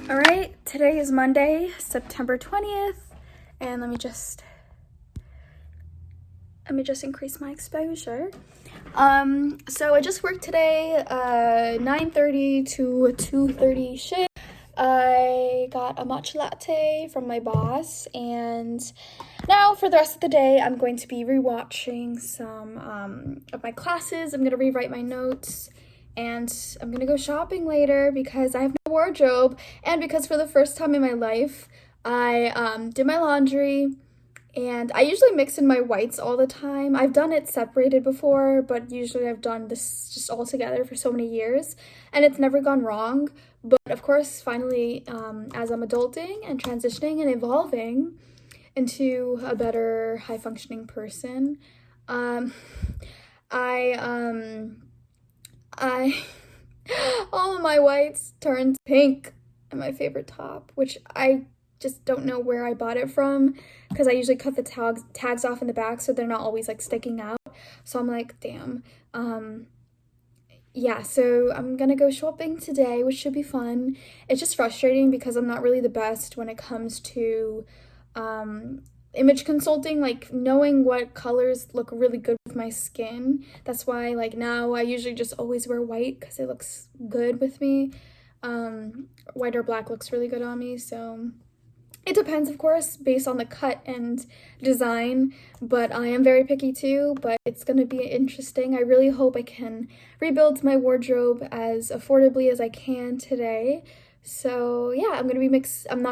All right, today is Monday, September 20th, and let me just increase my exposure. So I just worked today, 9:30 to 2:30 shift. I got a matcha latte from my boss, and now for the rest of the day, I'm going to be rewatching some of my classes. I'm going to rewrite my notes, and I'm going to go shopping later because I have no wardrobe, and because for the first time in my life, I did my laundry. And I usually mix in my whites all the time. I've done it separated before, but usually I've done this just all together for so many years, and it's never gone wrong. But of course, finally, as I'm adulting and transitioning and evolving into a better high-functioning person, um, I, all of my whites turned pink in my favorite top, which I just don't know where I bought it from because I usually cut the tags off in the back so they're not always like sticking out. So I'm like, damn. Yeah, so I'm gonna go shopping today, which should be fun. It's just frustrating because I'm not really the best when it comes to image consulting, like knowing what colors look really good with my skin. That's why like now I usually just always wear white because it looks good with me. White or black looks really good on me, so it depends, of course, based on the cut and design, but I am very picky too, but it's going to be interesting. I really hope I can rebuild my wardrobe as affordably as I can today. So yeah, I'm not going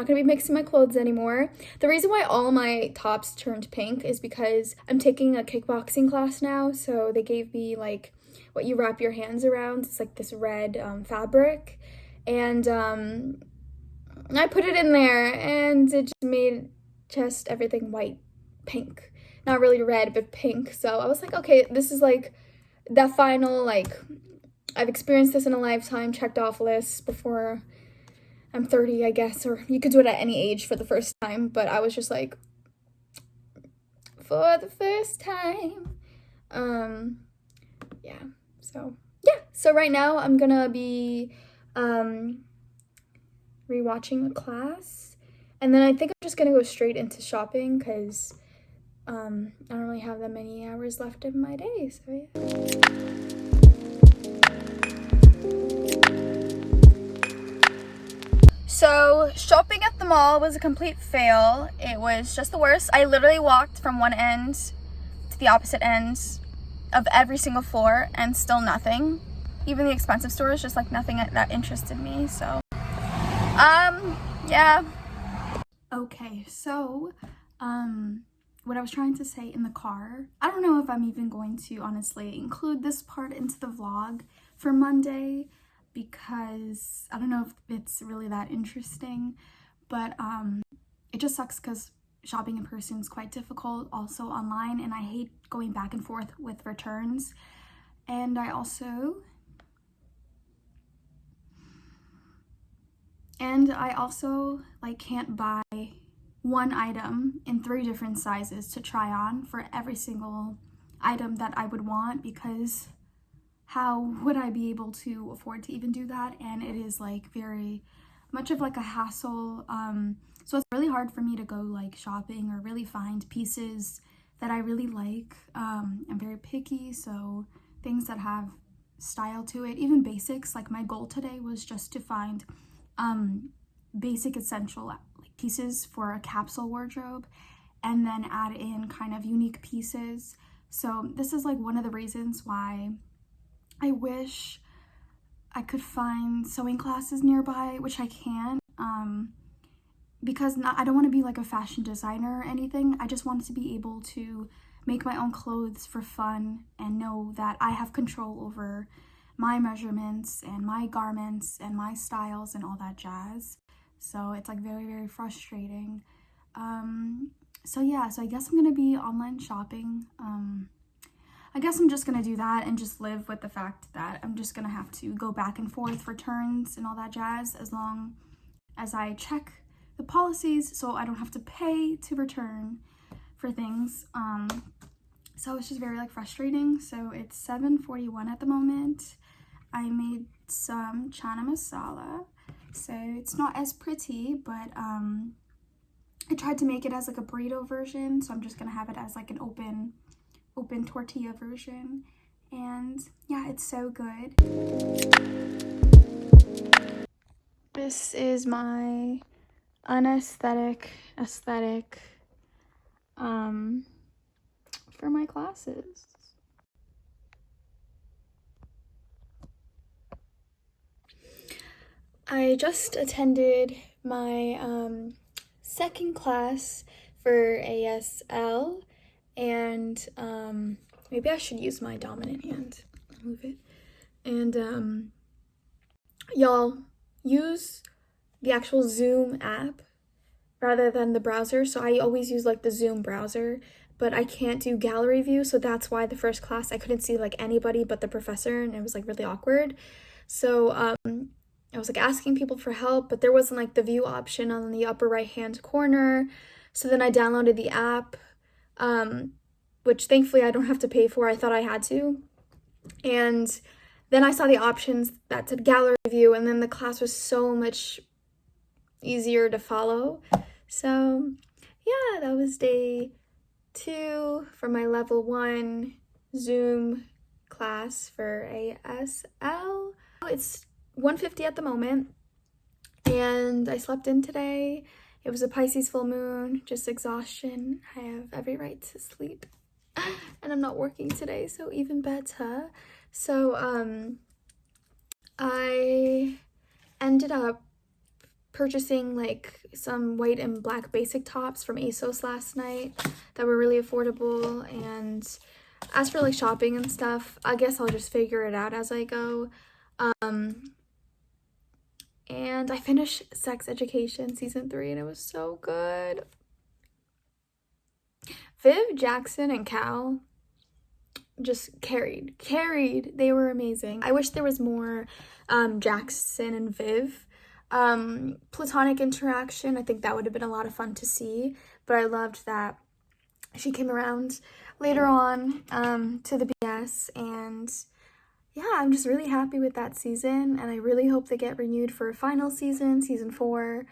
to be mixing my clothes anymore. The reason why all my tops turned pink is because I'm taking a kickboxing class now, so they gave me like what you wrap your hands around. It's like this red fabric, and I put it in there and it just made just everything white, pink. Not really red, but pink. So I was like, okay, this is like that final, like, I've experienced this in a lifetime, checked off list before I'm 30, I guess, or you could do it at any age for the first time, but I was just like, for the first time. Yeah, so right now I'm gonna be, rewatching the class, and then I think I'm just gonna go straight into shopping because I don't really have that many hours left in my day, so yeah. So shopping at the mall was a complete fail. It was just the worst. I literally walked from one end to the opposite end of every single floor and still nothing. Even the expensive stores, just like nothing that interested me, so yeah. Okay, so, what I was trying to say in the car, I don't know if I'm even going to honestly include this part into the vlog for Monday because I don't know if it's really that interesting, but, it just sucks because shopping in person is quite difficult, also online, and I hate going back and forth with returns, and I also like can't buy one item in 3 different sizes to try on for every single item that I would want, because how would I be able to afford to even do that? And it is like very much of like a hassle. So it's really hard for me to go like shopping or really find pieces that I really like. I'm very picky, so things that have style to it, even basics, like my goal today was just to find basic essential like pieces for a capsule wardrobe and then add in kind of unique pieces. So this is like one of the reasons why I wish I could find sewing classes nearby, which I can't, because I don't want to be like a fashion designer or anything. I just want to be able to make my own clothes for fun and know that I have control over my measurements and my garments and my styles and all that jazz. So it's like very, very frustrating. So yeah, so I guess I'm gonna be online shopping. I guess I'm just gonna do that and just live with the fact that I'm just gonna have to go back and forth returns and all that jazz as long as I check the policies so I don't have to pay to return for things. So it's just very like frustrating. So it's 7:41 at the moment. I made some chana masala So it's not as pretty, but I tried to make it as like a burrito version, so I'm just gonna have it as like an open tortilla version. And yeah, it's so good. This is my aesthetic for my classes. I just attended my second class for ASL, and maybe I should use my dominant hand. Move it. And y'all, use the actual Zoom app rather than the browser. So I always use like the Zoom browser, but I can't do gallery view, so that's why the first class I couldn't see like anybody but the professor, and it was like really awkward. So I was like asking people for help, but there wasn't like the view option on the upper right hand corner. So then I downloaded the app, which thankfully I don't have to pay for. I thought I had to. And then I saw the options that said gallery view, and then the class was so much easier to follow. So yeah, that was day 2 for my level 1 Zoom class for ASL. It's 1:50 at the moment, and I slept in today. It was a Pisces full moon, just exhaustion. I have every right to sleep. And I'm not working today, so even better. So I ended up purchasing like some white and black basic tops from ASOS last night that were really affordable. And as for like shopping and stuff, I guess I'll just figure it out as I go. And I finished Sex Education season 3, and it was so good. Viv, Jackson, and Cal just carried. They were amazing. I wish there was more Jackson and Viv platonic interaction. I think that would have been a lot of fun to see, but I loved that she came around later on to the BS. And yeah, I'm just really happy with that season, and I really hope they get renewed for a final season 4.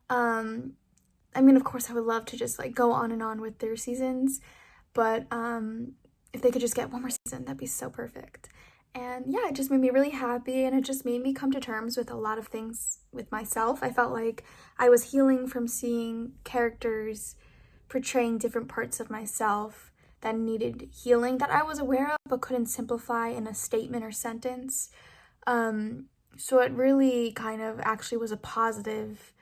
I mean, of course I would love to just like go on and on with their seasons, but if they could just get one more season, that'd be so perfect. And yeah, it just made me really happy, and it just made me come to terms with a lot of things with myself. I felt like I was healing from seeing characters portraying different parts of myself that needed healing, that I was aware of but couldn't simplify in a statement or sentence. So it really kind of actually was a positive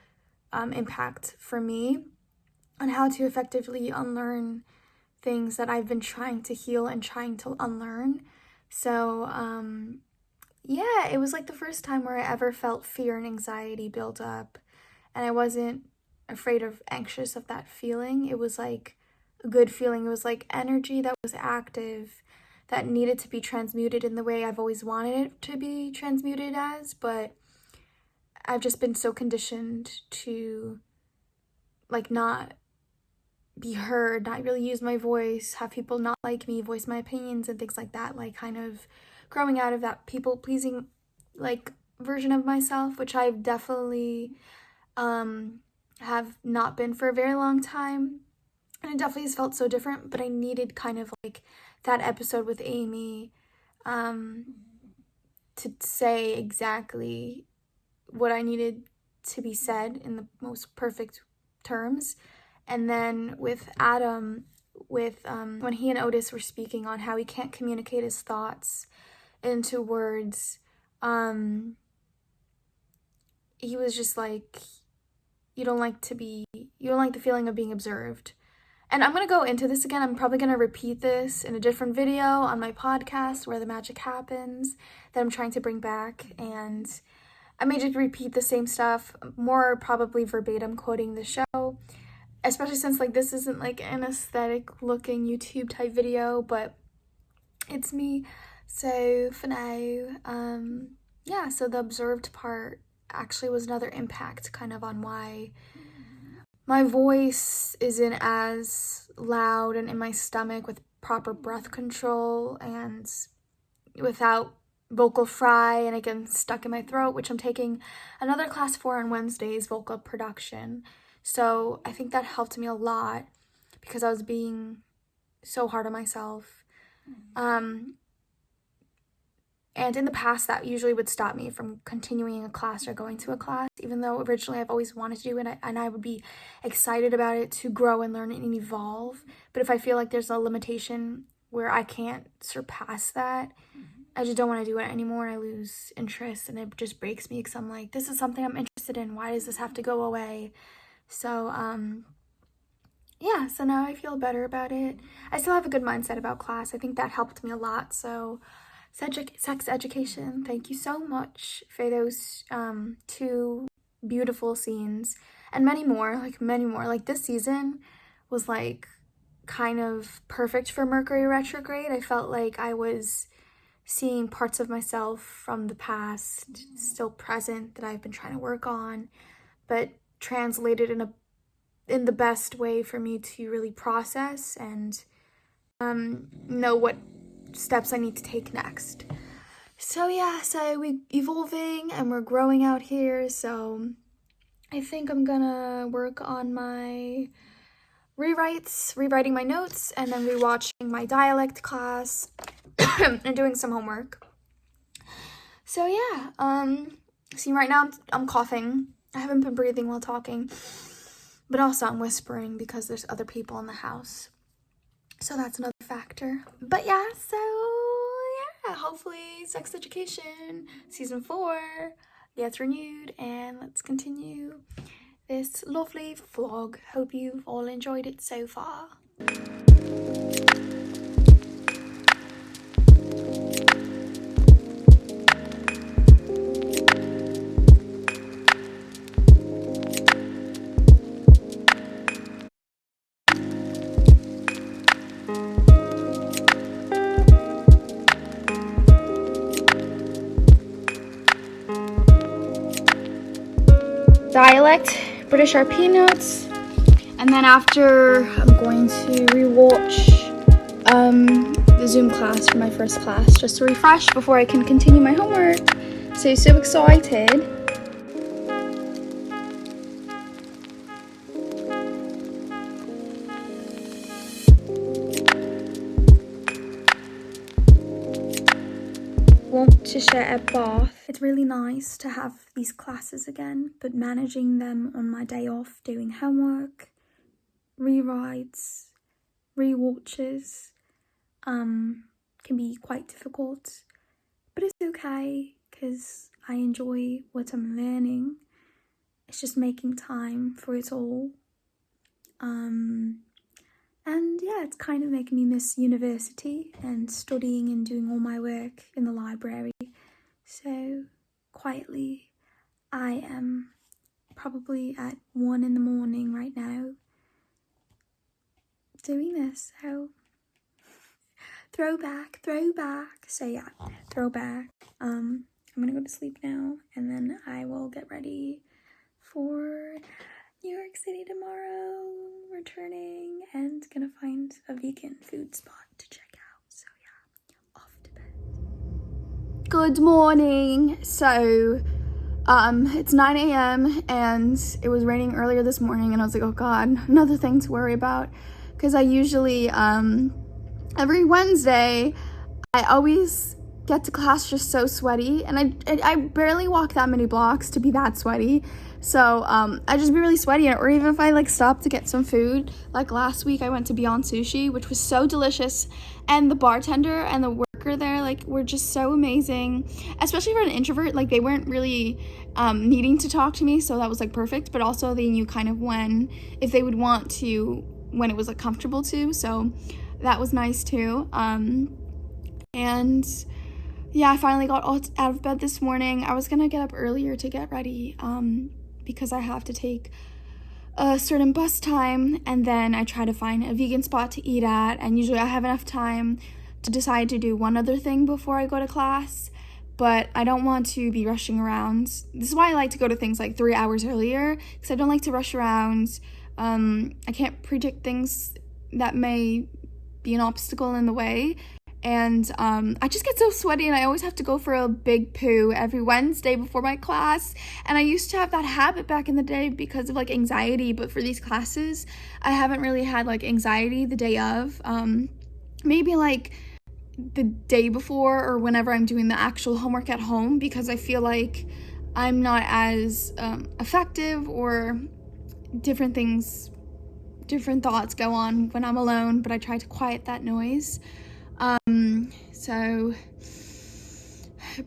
impact for me on how to effectively unlearn things that I've been trying to heal and trying to unlearn. So yeah, it was like the first time where I ever felt fear and anxiety build up, and I wasn't afraid of anxious of that feeling. It was like a good feeling. It was like energy that was active, that needed to be transmuted in the way I've always wanted it to be transmuted as, but I've just been so conditioned to like not be heard, not really use my voice, have people not like me, voice my opinions and things like that, like kind of growing out of that people-pleasing like version of myself, which I've definitely have not been for a very long time. And it definitely has felt so different, but I needed kind of like that episode with Amy to say exactly what I needed to be said in the most perfect terms. And then with Adam, with when he and Otis were speaking on how he can't communicate his thoughts into words, he was just like, you don't like the feeling of being observed. And I'm going to go into this again. I'm probably going to repeat this in a different video on my podcast, Where the Magic Happens, that I'm trying to bring back. And I may just repeat the same stuff, more probably verbatim quoting the show, especially since like this isn't like an aesthetic looking YouTube type video, but it's me. So for now, yeah, so the observed part actually was another impact kind of on why my voice isn't as loud and in my stomach with proper breath control and without vocal fry and it gets stuck in my throat, which I'm taking another class for on Wednesdays, vocal production. So I think that helped me a lot because I was being so hard on myself. And in the past, that usually would stop me from continuing a class or going to a class, even though originally I've always wanted to do it, and I would be excited about it to grow and learn and evolve. But if I feel like there's a limitation where I can't surpass that, I just don't want to do it anymore, and I lose interest, and it just breaks me because I'm like, this is something I'm interested in. Why does this have to go away? So, yeah, so now I feel better about it. I still have a good mindset about class. I think that helped me a lot. So sex education, thank you so much for those 2 beautiful scenes and many more. Like this season was like kind of perfect for Mercury retrograde. I felt like I was seeing parts of myself from the past still present that I've been trying to work on, but translated in the best way for me to really process and know what steps I need to take next. So yeah, so we're evolving and we're growing out here. So I think I'm gonna work on my rewriting my notes, and then rewatching my dialect class and doing some homework. So yeah, see, right now I'm coughing. I haven't been breathing while talking, but also I'm whispering because there's other people in the house. So that's another factor. But yeah, so yeah, hopefully Sex Education Season 4 gets renewed, and let's continue this lovely vlog. Hope you've all enjoyed it so far. Dialect, British RP notes, and then after I'm going to rewatch the Zoom class for my first class just to refresh before I can continue my homework. So excited. Want to share a bath. It's really nice to have these classes again, but managing them on my day off, doing homework, rewrites, rewatches, can be quite difficult, but it's okay because I enjoy what I'm learning. It's just making time for it all. And yeah, it's kind of making me miss university and studying and doing all my work in the library. So quietly, I am probably at 1 in the morning right now doing this. So throwback. So yeah, throwback. I'm gonna go to sleep now, and then I will get ready for New York City tomorrow, returning, and gonna find a vegan food spot to check out. So yeah, off to bed. Good morning. So it's 9 a.m. and it was raining earlier this morning, and I was like, oh god, another thing to worry about, because I usually every Wednesday I always get to class just so sweaty, and I barely walk that many blocks to be that sweaty. So I just be really sweaty, or even if I like stop to get some food. Like last week I went to Beyond Sushi, which was so delicious, and the bartender and the worker there like were just so amazing, especially for an introvert. Like they weren't really needing to talk to me, so that was like perfect, but also they knew kind of if they would want to, when it was like comfortable to, so that was nice too. And yeah, I finally got out of bed this morning. I was gonna get up earlier to get ready because I have to take a certain bus time, and then I try to find a vegan spot to eat at, and usually I have enough time to decide to do one other thing before I go to class, but I don't want to be rushing around. This is why I like to go to things like 3 hours earlier, because I don't like to rush around. I can't predict things that may be an obstacle in the way, And I just get so sweaty, and I always have to go for a big poo every Wednesday before my class. And I used to have that habit back in the day because of like anxiety, but for these classes I haven't really had like anxiety the day of. Maybe like the day before or whenever I'm doing the actual homework at home, because I feel like I'm not as effective, or different thoughts go on when I'm alone, but I try to quiet that noise. So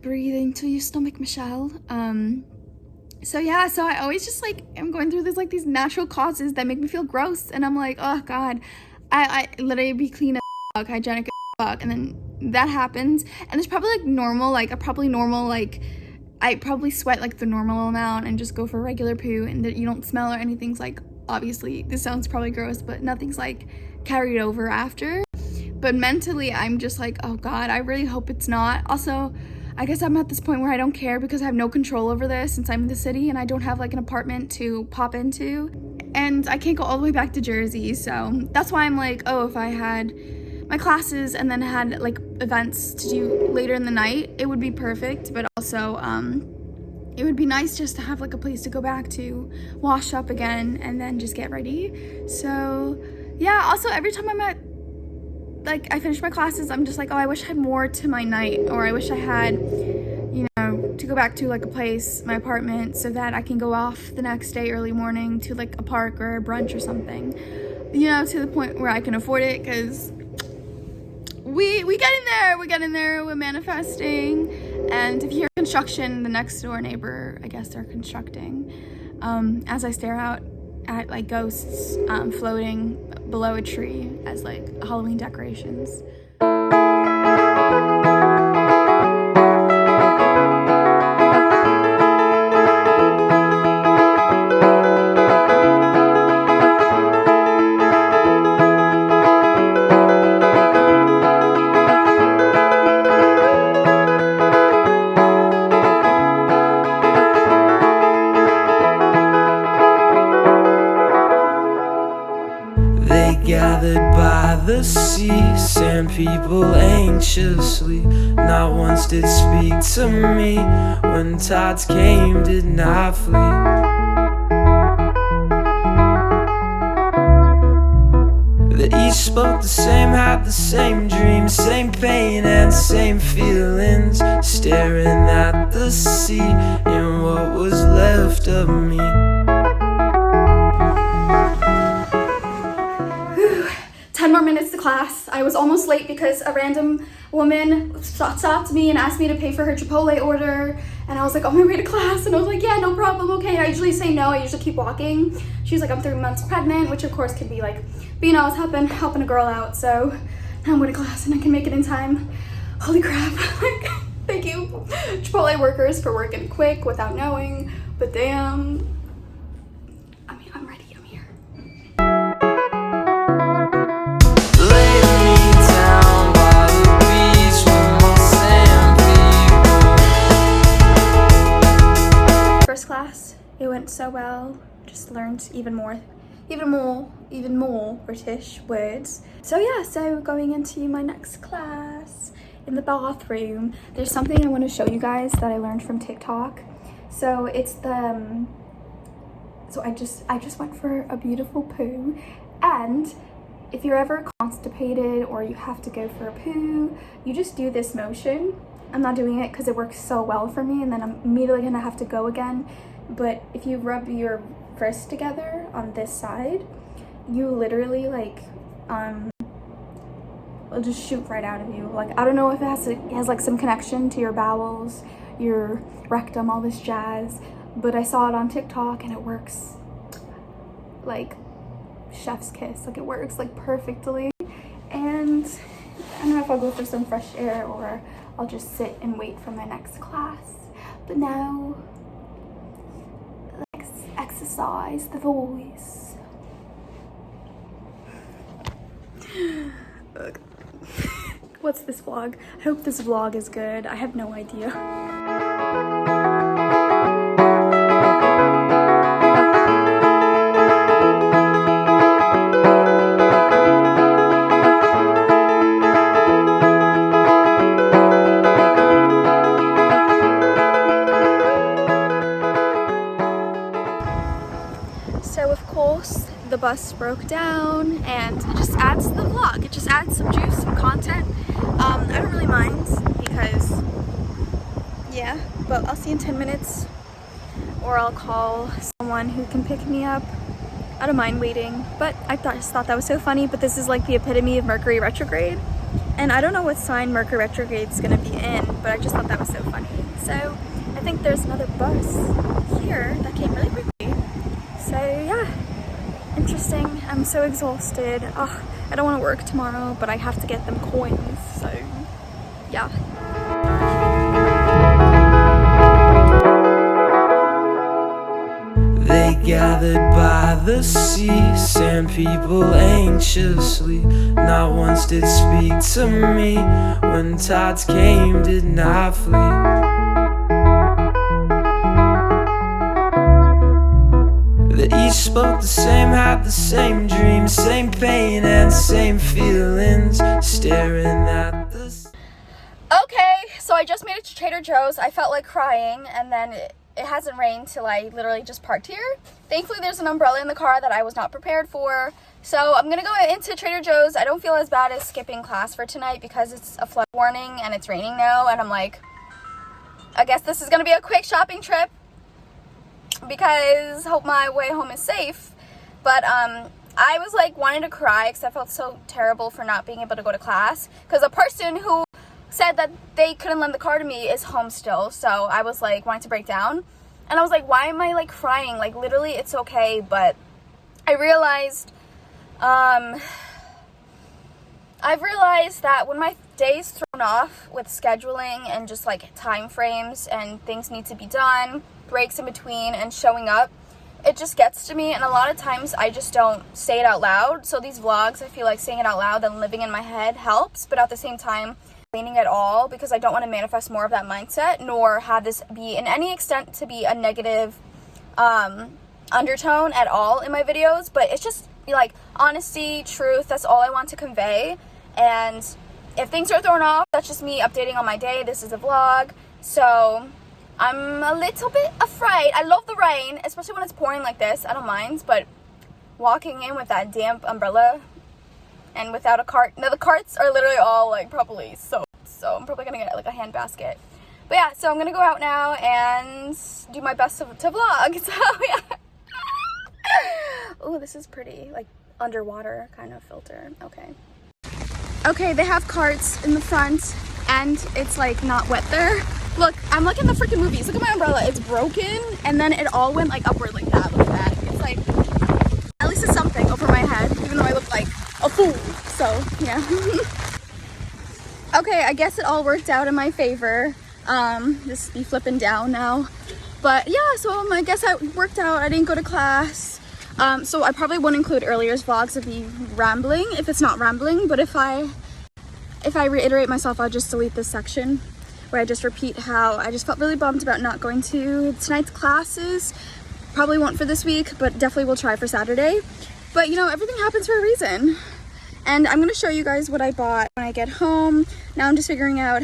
breathe into your stomach, Michelle. So I always just like am going through these natural causes that make me feel gross, and I'm like, oh god, I literally be clean as fuck, hygienic as fuck, and then that happens, and it's probably like normal, like I probably sweat like the normal amount and just go for a regular poo, and that you don't smell or anything's like, obviously this sounds probably gross, but nothing's like carried over after. But mentally I'm just like, oh god, I really hope it's not. Also, I guess I'm at this point where I don't care, because I have no control over this since I'm in the city and I don't have like an apartment to pop into, and I can't go all the way back to Jersey. So that's why I'm like, oh, if I had my classes and then had like events to do later in the night, it would be perfect. But also it would be nice just to have like a place to go back to, wash up again, and then just get ready. So yeah, also every time I finish my classes, I'm just like, oh, I wish I had more to my night, or I wish I had, to go back to like a place, my apartment, so that I can go off the next day early morning to like a park or a brunch or something, to the point where I can afford it, because we get in there, we're manifesting. And if you hear construction, the next door neighbor, I guess they're constructing, as I stare out at like ghosts floating below a tree as like Halloween decorations. Gathered by the sea, sand people anxiously. Not once did speak to me. When tides came, did not flee. They each spoke the same, had the same dreams, same pain and same feelings. Staring at the sea and what was left of me. 10 more minutes to class. I was almost late because a random woman stopped me and asked me to pay for her Chipotle order, and I was like, on my way to class, and I was like, yeah, no problem, okay. I usually say no, I usually keep walking. She was like, I'm 3 months pregnant, which of course could be like, but I was helping a girl out, so now I'm going to class and I can make it in time. Holy crap. Thank you, Chipotle workers, for working quick without knowing, but damn. I'm ready, I'm here. First class, it went so well. Just learned even more British words. So going into my next class, in the bathroom, there's something I want to show you guys that I learned from TikTok. So it's the so I just went for a beautiful poo, and if you're ever constipated or you have to go for a poo, you just do this motion. I'm not doing it because it works so well for me, and then I'm immediately gonna have to go again. But if you rub your wrists together on this side, you literally it'll just shoot right out of you. Like, I don't know if it has like some connection to your bowels, your rectum, all this jazz, but I saw it on TikTok and it works like chef's kiss. Like, it works like perfectly. And I don't know if I'll go for some fresh air or I'll just sit and wait for my next class. But now, let's exercise the voice. What's this vlog? I hope this vlog is good. I have no idea. So of course the bus broke down, and it just adds to the vlog. It just adds some juice, some content. I don't really mind because, yeah, but I'll see you in 10 minutes, or I'll call someone who can pick me up. I don't mind waiting, but I just thought that was so funny. But this is like the epitome of Mercury retrograde, and I don't know what sign Mercury retrograde is gonna be in, but I just thought that was so funny. So I think there's another bus here that came really quickly. So yeah, interesting. I'm so exhausted. Oh, I don't want to work tomorrow, but I have to get them coins. So yeah. They gathered by the sea, sand people anxiously. Not once did speak to me. When tides came, did not flee. The east spoke the same, had the same dreams, same pain and same feelings, staring at the... Okay, so I just made it to Trader Joe's. I felt like crying, and then it hasn't rained till I literally just parked here. Thankfully, there's an umbrella in the car that I was not prepared for. So I'm gonna go into Trader Joe's. I don't feel as bad as skipping class for tonight because it's a flood warning and it's raining now, and I'm like, I guess this is gonna be a quick shopping trip, because hope my way home is safe. But I was like wanting to cry because I felt so terrible for not being able to go to class, because a person who said that they couldn't lend the car to me is home still. So I was like wanting to break down, and I was like, why am I like crying? Like literally it's okay. But I realized I've realized that when my day's thrown off with scheduling and just like time frames and things need to be done, breaks in between and showing up, it just gets to me, and a lot of times I just don't say it out loud. So these vlogs, I feel like saying it out loud and living in my head helps, but at the same time meaning at all, because I don't want to manifest more of that mindset, nor have this be in any extent to be a negative undertone at all in my videos. But it's just like honesty, truth, that's all I want to convey. And if things are thrown off, that's just me updating on my day. This is a vlog, so I'm a little bit afraid. I love the rain, especially when it's pouring like this. I don't mind, but walking in with that damp umbrella and without a cart. Now the carts are literally all like probably so I'm probably gonna get like a hand basket. But yeah, so I'm gonna go out now and do my best to vlog. So yeah. Oh, this is pretty, like underwater kind of filter. Okay, they have carts in the front, and it's like not wet there. Look, I'm like in the freaking movies. Look at my umbrella. It's broken, and then it all went like upward like that. Look at that. It's like, at least it's something over my head, even though I look like a fool. So yeah. Okay, I guess it all worked out in my favor. Just be flipping down now. But yeah, so I guess that worked out. I didn't go to class. So I probably won't include earlier's vlogs of me rambling if it's not rambling, but if I reiterate myself, I'll just delete this section where I just repeat how I just felt really bummed about not going to tonight's classes. Probably won't for this week, but definitely will try for Saturday. But you know, everything happens for a reason. And I'm gonna show you guys what I bought when I get home. Now I'm just figuring out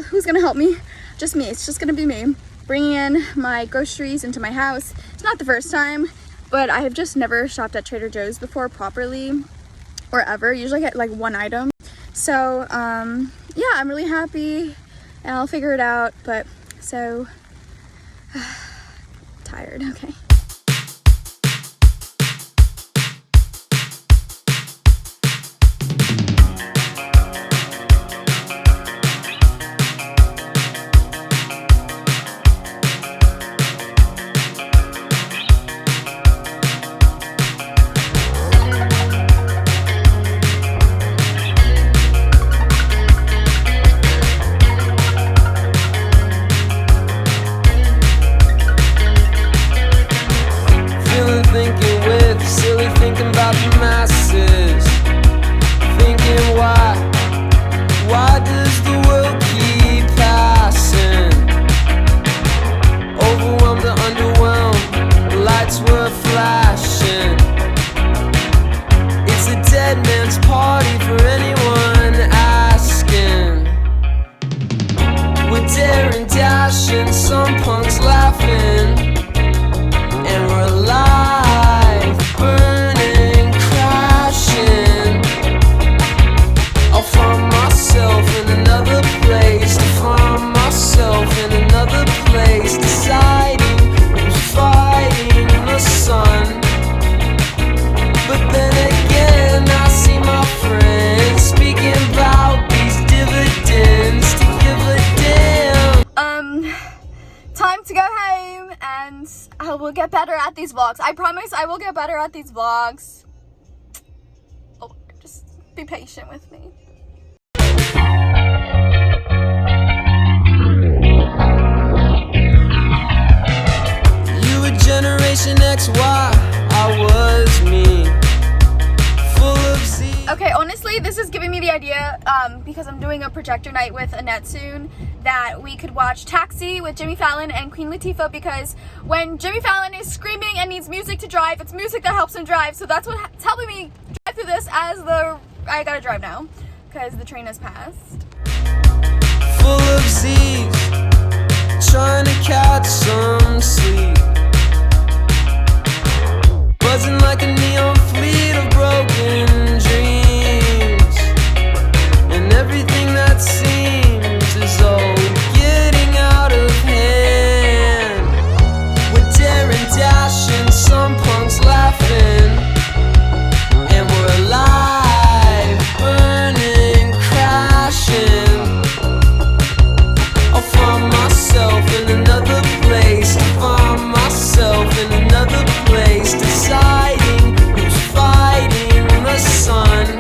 who's gonna help me. Just me, it's just gonna be me. Bringing in my groceries into my house. It's not the first time, but I have just never shopped at Trader Joe's before properly, or ever. Usually I get like one item. So yeah, I'm really happy, and I'll figure it out, but so tired. Okay. Some punks laughing, and we're alive. these vlogs. I promise I will get better at these vlogs. Oh, just be patient with me. You were Generation XY, I was me. Full of Z. Okay, honestly, this is giving me the idea, because I'm doing a projector night with Annette soon, that we could watch Taxi with Jimmy Fallon and Queen Latifah, because when Jimmy Fallon is screaming and needs music to drive, it's music that helps him drive. So that's what's helping me drive through this I gotta drive now, because the train has passed. Full of Z's, trying to catch some sleep. Buzzing like a neon fleet of broken dreams. And everything that seems is all getting out of hand. We're daring, dashing, some punks laughing. And we're alive, burning, crashing. I'll find myself in another place. I'll find myself in another place, deciding who's fighting the sun.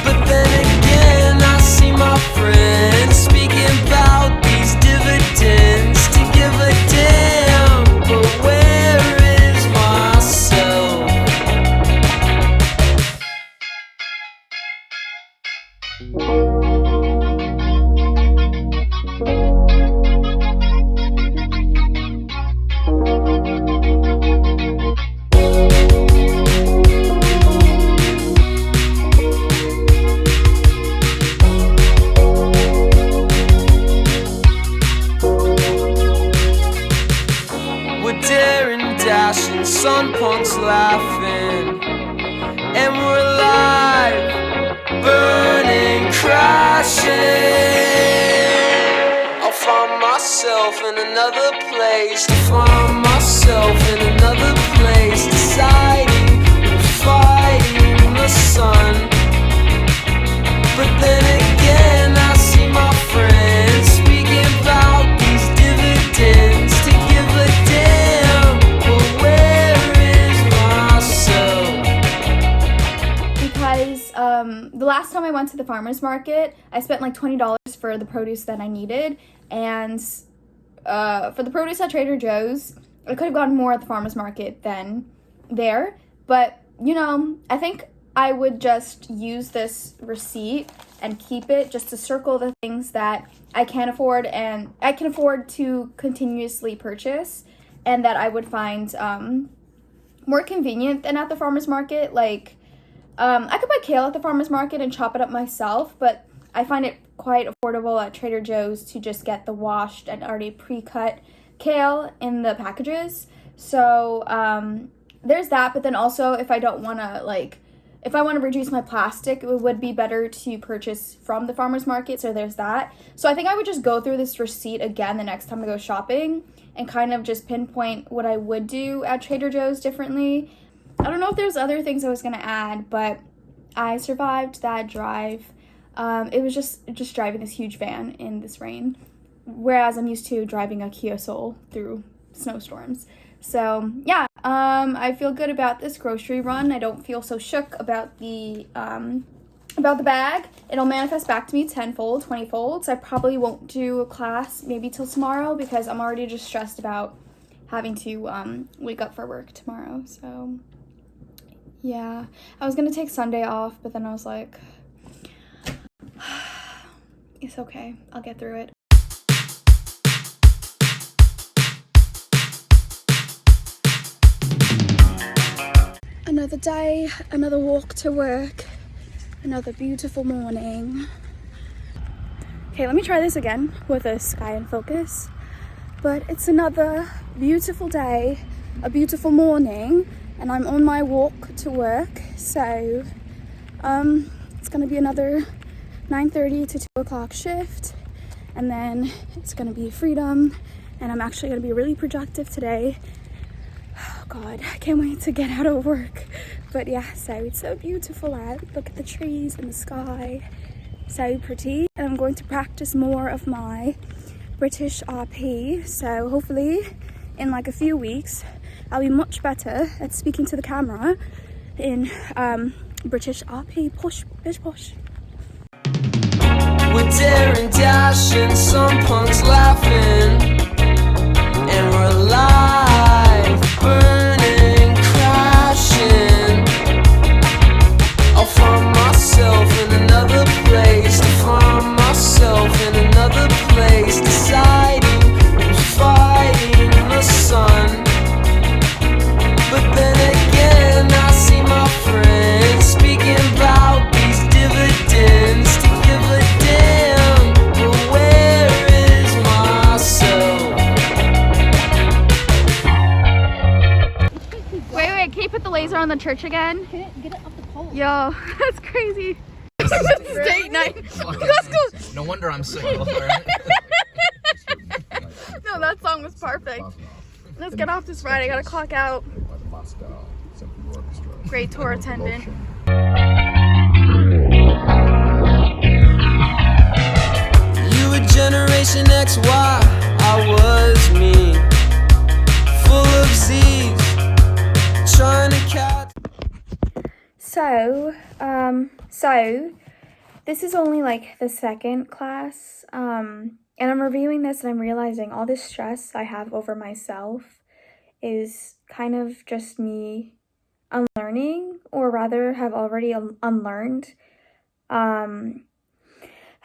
But then again, I see my friends speaking about these dividends. To give a damn, but where is myself? We're daring, dashing, sun punks laughing. And we're alive, burning, crashing. I'll find myself in another place. To find myself in another place, deciding who's fighting the sun. But then again, I see my friends speaking about these dividends. To give a damn, but where is myself? Because the last time I went to the farmer's market, I spent like $20 for the produce that I needed, and for the produce at Trader Joe's, I could have gotten more at the farmer's market than there, but you know, I think I would just use this receipt and keep it just to circle the things that I can afford and I can afford to continuously purchase, and that I would find more convenient than at the farmer's market. Like, I could buy kale at the farmer's market and chop it up myself, but I find it quite affordable at Trader Joe's to just get the washed and already pre-cut kale in the packages. So there's that, but then also if I don't want to, if I want to reduce my plastic, it would be better to purchase from the farmer's market, so there's that. So I think I would just go through this receipt again the next time I go shopping and kind of just pinpoint what I would do at Trader Joe's differently. I don't know if there's other things I was going to add, but I survived that drive. It was just driving this huge van in this rain, whereas I'm used to driving a Kia Soul through snowstorms. So yeah, I feel good about this grocery run. I don't feel so shook about the bag. It'll manifest back to me tenfold, 20-fold. So I probably won't do a class maybe till tomorrow, because I'm already just stressed about having to wake up for work tomorrow. So yeah, I was gonna take Sunday off, but then I was like, it's okay, I'll get through it. Another day, another walk to work, another beautiful morning. Okay, let me try this again with a sky in focus. But it's another beautiful day, a beautiful morning, and I'm on my walk to work. So it's gonna be another 9:30 to 2 o'clock shift, and then it's gonna be freedom, and I'm actually gonna be really productive today. Oh God, I can't wait to get out of work. But yeah, so it's so beautiful out. Look at the trees and the sky, so pretty. And I'm going to practice more of my British RP, so hopefully in like a few weeks I'll be much better at speaking to the camera in British RP. Posh, bitch posh. We're daring, dashing, some punks laughing, and we're alive, burning, crashing. I'll find myself in another place, to find myself in another place, deciding who's fighting the sun. But then again, I see my friends speaking about these dividends, to give a damn, but where is myself? Wait, can you put the laser on the church again? Get it off the pole. Yo, that's crazy. This is date night. Let's go. No wonder I'm single. No, that song was perfect. Let's get off this ride. I gotta clock out. Great tour attendant. You were Generation XY, I was me, full of Z's, trying to catch. So this is only like the second class, and I'm reviewing this and I'm realizing all this stress I have over myself is kind of just me unlearning, or rather have already unlearned how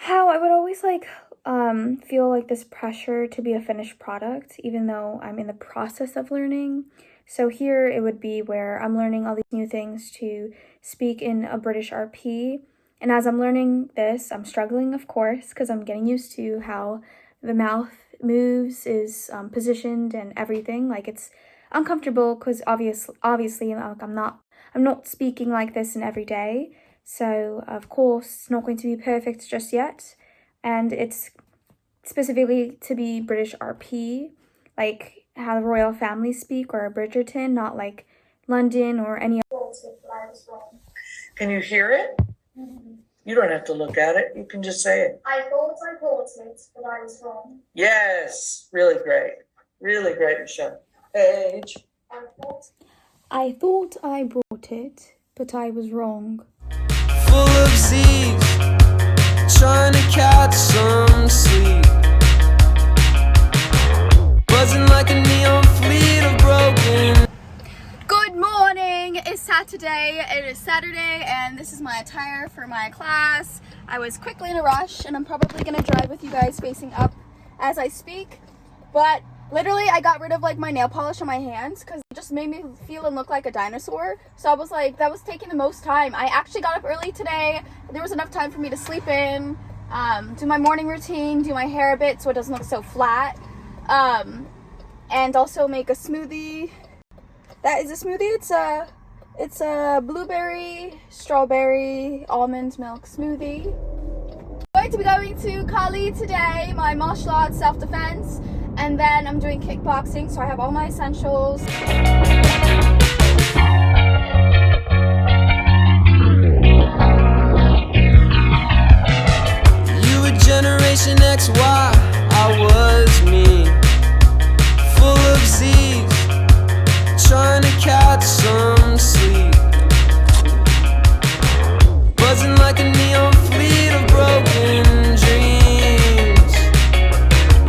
I would always feel like this pressure to be a finished product even though I'm in the process of learning. So here it would be where I'm learning all these new things to speak in a British RP, and as I'm learning this, I'm struggling, of course, because I'm getting used to how the mouth moves, is positioned, and everything. Like, it's uncomfortable because obviously like I'm not speaking like this in every day, so of course it's not going to be perfect just yet, and it's specifically to be British RP, like how the royal family speak, or Bridgerton, not like London or any other. Can you hear it? Mm-hmm. You don't have to look at it. You can just say it. I thought I bought it, but I was wrong. Yes. Really great. Really great, Michelle. Paige. I thought I brought it, but I was wrong. Full of Z's, trying to catch some sleep, buzzing like a neon fleet of broken. Good morning! It's Saturday. It is Saturday, and this is my attire for my class. I was quickly in a rush, and I'm probably gonna drive with you guys facing up as I speak, but literally I got rid of like my nail polish on my hands because it just made me feel and look like a dinosaur. So I was like, that was taking the most time. I actually got up early today. There was enough time for me to sleep in, do my morning routine, do my hair a bit so it doesn't look so flat, and also make a smoothie. That is a smoothie. It's a blueberry, strawberry, almond milk smoothie. I'm going to be going to Kali today, my martial arts self-defense, and then I'm doing kickboxing, so I have all my essentials. You were Generation XY, I was me, full of Z's, trying to catch some sleep, buzzing like a neon fleet of broken dreams,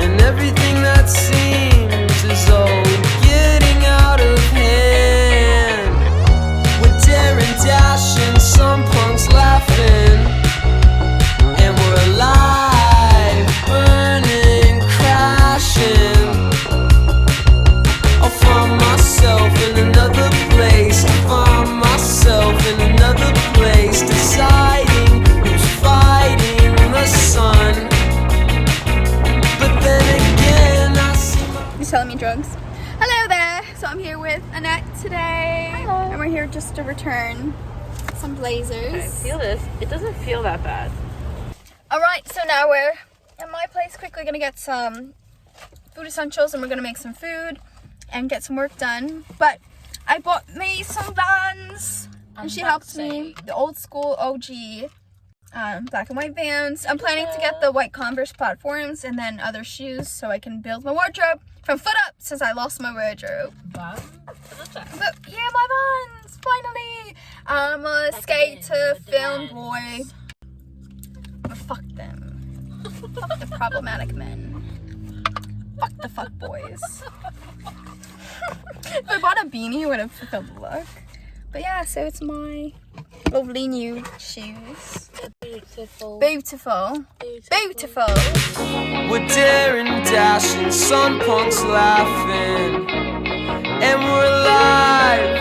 and everything that seems is all getting out of hand. We're daring, dashing, some punks laughing, and we're alive, burning, crashing. I'll find myself in another place, I find myself in another place, deciding who's fighting the sun. But then again, I see my... You're selling me drugs. Hello there. So I'm here with Annette today. Hello. And we're here just to return some blazers. Okay, feel this. It doesn't feel that bad. Alright, so now we're at my place, quickly gonna get some food essentials, and we're gonna make some food and get some work done. But I bought me some Vans, and she helped me. The old school OG black and white Vans. I'm planning to get the white Converse platforms and then other shoes so I can build my wardrobe from foot up since I lost my wardrobe. But Yeah, my buns, finally. I'm a skater, film boy. But fuck them. Fuck the problematic men. Fuck the fuck boys. If I bought a beanie, it would have fulfilled the look. But yeah, so it's my lovely new shoes. beautiful. Beautiful. Beautiful. We're daring, dashing, sun punks laughing, and we're alive,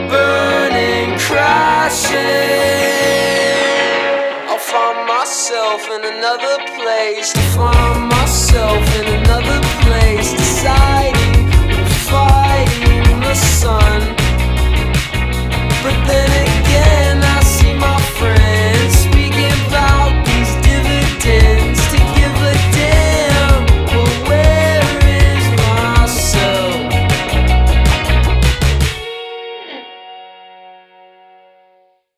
burning, crashing. I'll find myself in another place, to find myself in